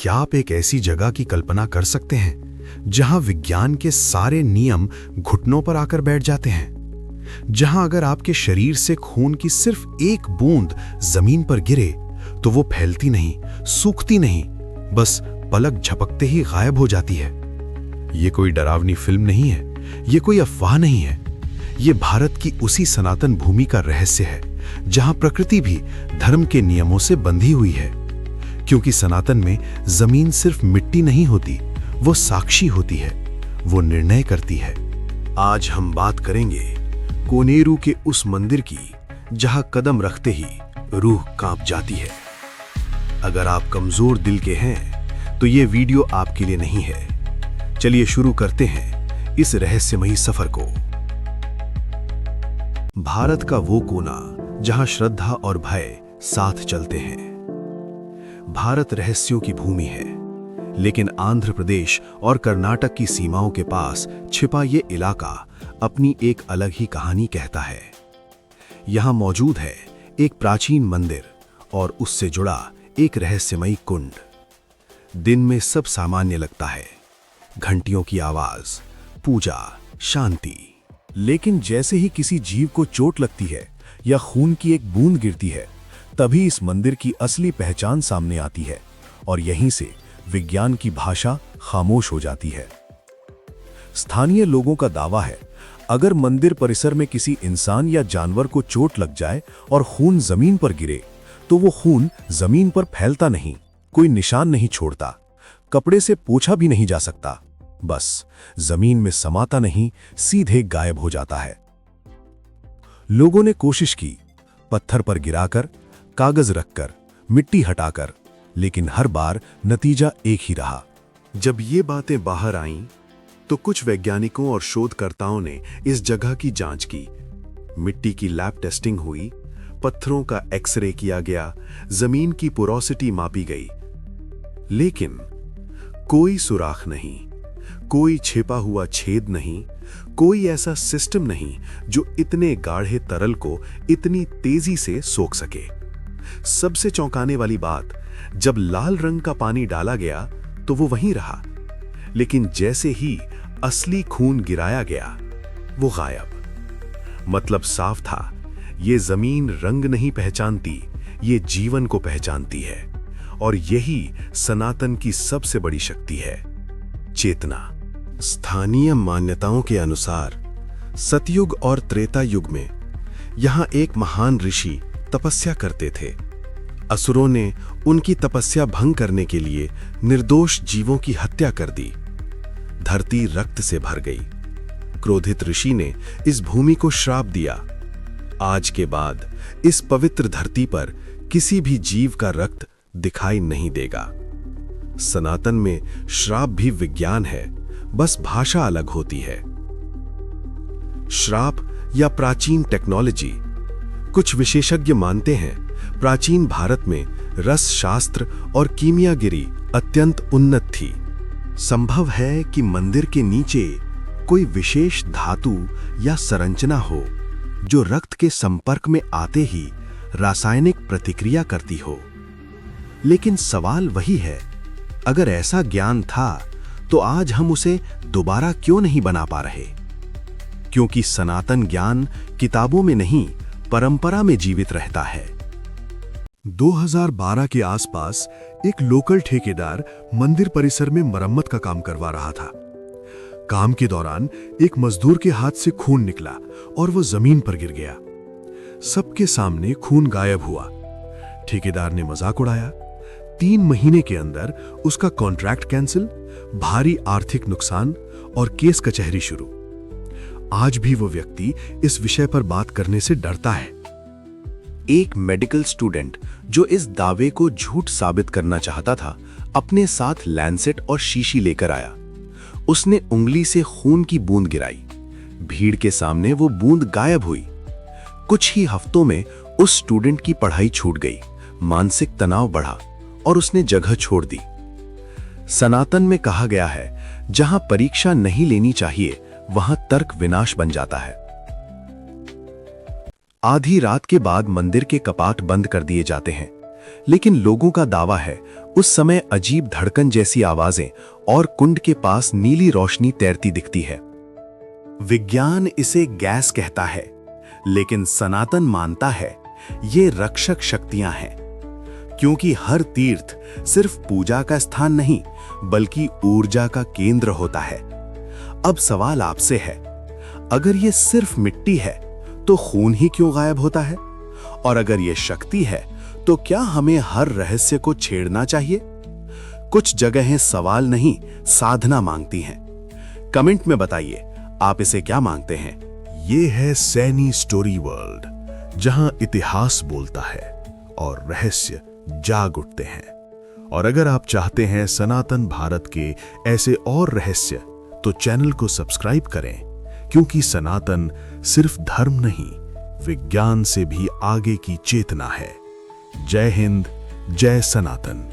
क्या आप एक ऐसी जगह की कल्पना कर सकते हैं जहां विज्ञान के सारे नियम घुटनों पर आकर बैठ जाते हैं? जहां अगर आपके शरीर से खून की सिर्फ एक बूंद जमीन पर गिरे तो वो फैलती नहीं, सूखती नहीं, बस पलक झपकते ही गायब हो जाती है। ये कोई डरावनी फिल्म नहीं है, ये कोई अफवाह नहीं है। ये भारत की उसी सनातन भूमि का रहस्य है जहां प्रकृति भी धर्म के नियमों से बंधी हुई है। क्योंकि सनातन में जमीन सिर्फ मिट्टी नहीं होती, वो साक्षी होती है, वो निर्णय करती है। आज हम बात करेंगे कोनेरू के उस मंदिर की जहां कदम रखते ही रूह कांप जाती है। अगर आप कमजोर दिल के हैं तो ये वीडियो आपके लिए नहीं है। चलिए शुरू करते हैं इस रहस्यमयी सफर को। भारत का वो कोना जहां श्रद्धा और भय साथ चलते हैं। भारत रहस्यों की भूमि है, लेकिन आंध्र प्रदेश और कर्नाटक की सीमाओं के पास छिपा ये इलाका अपनी एक अलग ही कहानी कहता है। यहां मौजूद है एक प्राचीन मंदिर और उससे जुड़ा एक रहस्यमयी कुंड। दिन में सब सामान्य लगता है, घंटियों की आवाज, पूजा, शांति। लेकिन जैसे ही किसी जीव को चोट लगती है या खून की एक बूंद गिरती है, तभी इस मंदिर की असली पहचान सामने आती है और यहीं से विज्ञान की भाषा खामोश हो जाती है। स्थानीय लोगों का दावा है, अगर मंदिर परिसर में किसी इंसान या जानवर को चोट लग जाए और खून जमीन पर गिरे, तो वो खून जमीन पर फैलता नहीं, कोई निशान नहीं छोड़ता, कपड़े से पोंछा भी नहीं जा सकता, बस जमीन में समाता नहीं, सीधे गायब हो जाता है। लोगों ने कोशिश की, पत्थर पर गिराकर, कागज रखकर, मिट्टी हटाकर, लेकिन हर बार नतीजा एक ही रहा। जब ये बातें बाहर आईं, तो कुछ वैज्ञानिकों और शोधकर्ताओं ने इस जगह की जांच की। मिट्टी की लैब टेस्टिंग हुई, पत्थरों का एक्सरे किया गया, जमीन की पोरोसिटी मापी गई, लेकिन कोई सुराख नहीं, कोई छिपा हुआ छेद नहीं, कोई ऐसा सिस्टम नहीं जो इतने गाढ़े तरल को इतनी तेजी से सोख सके। सबसे चौंकाने वाली बात, जब लाल रंग का पानी डाला गया तो वो वहीं रहा, लेकिन जैसे ही असली खून गिराया गया, वो गायब। मतलब साफ था, ये जमीन रंग नहीं पहचानती, ये जीवन को पहचानती है। और यही सनातन की सबसे बड़ी शक्ति है, चेतना। स्थानीय मान्यताओं के अनुसार सतयुग और त्रेता युग में यहां एक महान ऋषि तपस्या करते थे। असुरों ने उनकी तपस्या भंग करने के लिए निर्दोष जीवों की हत्या कर दी। धरती रक्त से भर गई। क्रोधित ऋषि ने इस भूमि को श्राप दिया, आज के बाद इस पवित्र धरती पर किसी भी जीव का रक्त दिखाई नहीं देगा। सनातन में श्राप भी विज्ञान है, बस भाषा अलग होती है। श्राप या प्राचीन टेक्नोलॉजी। कुछ विशेषज्ञ मानते हैं प्राचीन भारत में रस शास्त्र और कीमियागिरी अत्यंत उन्नत थी। संभव है कि मंदिर के नीचे कोई विशेष धातु या संरचना हो जो रक्त के संपर्क में आते ही रासायनिक प्रतिक्रिया करती हो। लेकिन सवाल वही है, अगर ऐसा ज्ञान था तो आज हम उसे दोबारा क्यों नहीं बना पा रहे? क्योंकि सनातन ज्ञान किताबों में नहीं, परंपरा में जीवित रहता है। 2012 के आसपास एक लोकल ठेकेदार मंदिर परिसर में मरम्मत का काम करवा रहा था। काम के दौरान एक मजदूर के हाथ से खून निकला और वो जमीन पर गिर गया। सबके सामने खून गायब हुआ। ठेकेदार ने मजाक उड़ाया। 3 महीने के अंदर उसका कॉन्ट्रैक्ट कैंसिल, भारी आर्थिक नुकसान और केस कचहरी शुरू। आज भी वो व्यक्ति इस विषय पर बात करने से डरता है। एक मेडिकल स्टूडेंट जो इस दावे को झूठ साबित करना चाहता था, अपने साथ लैंसेट और शीशी लेकर आया। उसने उंगली से खून की बूंद गिराई। भीड़ के सामने वो बूंद गायब हुई। कुछ ही हफ्तों में उस स्टूडेंट की पढ़ाई छूट गई, मानसिक तनाव बढ़ा और उसने जगह छोड़ दी। सनातन में कहा गया है, जहां परीक्षा नहीं लेनी चाहिए, वहां तर्क विनाश बन जाता है। आधी रात के बाद मंदिर के कपाट बंद कर दिए जाते हैं। लेकिन लोगों का दावा है उस समय अजीब धड़कन जैसी आवाजें और कुंड के पास नीली रोशनी तैरती दिखती है। विज्ञान इसे गैस कहता है, लेकिन सनातन मानता है ये रक्षक शक्तियां हैं, क्योंकि हर तीर्थ सिर्फ पूजा का स्थान नहीं बल्कि ऊर्जा का केंद्र होता है। अब सवाल आपसे है, अगर ये सिर्फ मिट्टी है तो खून ही क्यों गायब होता है? और अगर ये शक्ति है तो क्या हमें हर रहस्य को छेड़ना चाहिए? कुछ जगहें सवाल नहीं साधना मांगती हैं। कमेंट में बताइए आप इसे क्या मांगते हैं। ये है सैनी स्टोरी वर्ल्ड, जहां इतिहास बोलता है और रहस्य जाग उठते हैं। और अगर आप चाहते हैं सनातन भारत के ऐसे और रहस्य तो चैनल को सब्सक्राइब करें, क्योंकि सनातन सिर्फ धर्म नहीं, विज्ञान से भी आगे की चेतना है। जय हिंद, जय सनातन।